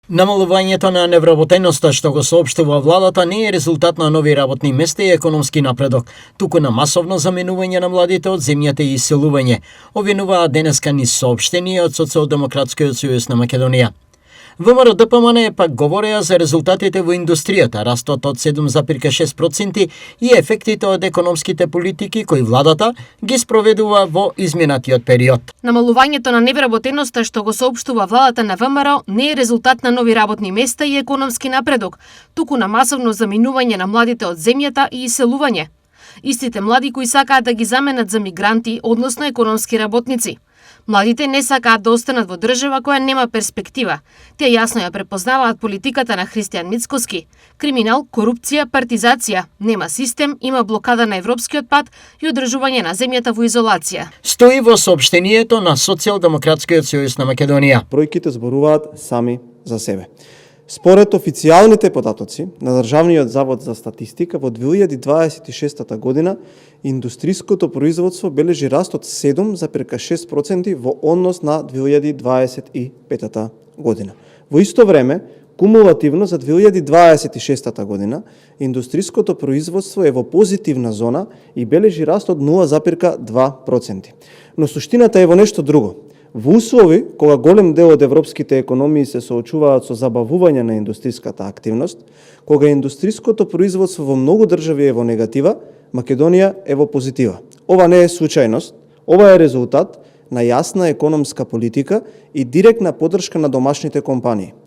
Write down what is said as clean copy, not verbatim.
Намалувањето на невработеноста што го соопштува владата не е резултат на нови работни места и економски напредок, туку на масовно заменување на младите од земјата и иселување, обвинуваат денеска низ соопштение од Социјалдемократскиот сојуз на Македонија. ВМРО-ДПМН пак говореа за резултатите во индустријата, растот од 7,6% и ефектите од економските политики кои владата ги спроведува во изминатиот период. Намалувањето на невработеноста што го соопштува владата на ВМРО не е резултат на нови работни места и економски напредок, туку на масовно заминување на младите од земјата и иселување. Истите млади кои сакаат да ги заменат за мигранти, односно економски работници. Младите не сакаат да останат во држава која нема перспектива. Тие јасно ја препознаваат политиката на Христијан Мицкоски. Криминал, корупција, партизација, нема систем, има блокада на европскиот пат и одржување на земјата во изолација. Стои во соопштението на Социјалдемократскиот сојуз на Македонија. Бројките зборуваат сами за себе. Според официјалните податоци на Државниот завод за статистика, во 2026 година индустриското производство бележи раст од 7,6% во однос на 2025 година. Во исто време, кумулативно за 2026 година, индустриското производство е во позитивна зона и бележи раст од 0,2%. Но суштината е во нешто друго. Во услови кога голем дел од европските економии се соочуваат со забавување на индустриската активност, кога индустриското производство во многу држави е во негатива, Македонија е во позитива. Ова не е случајност, ова е резултат на јасна економска политика и директна поддршка на домашните компании.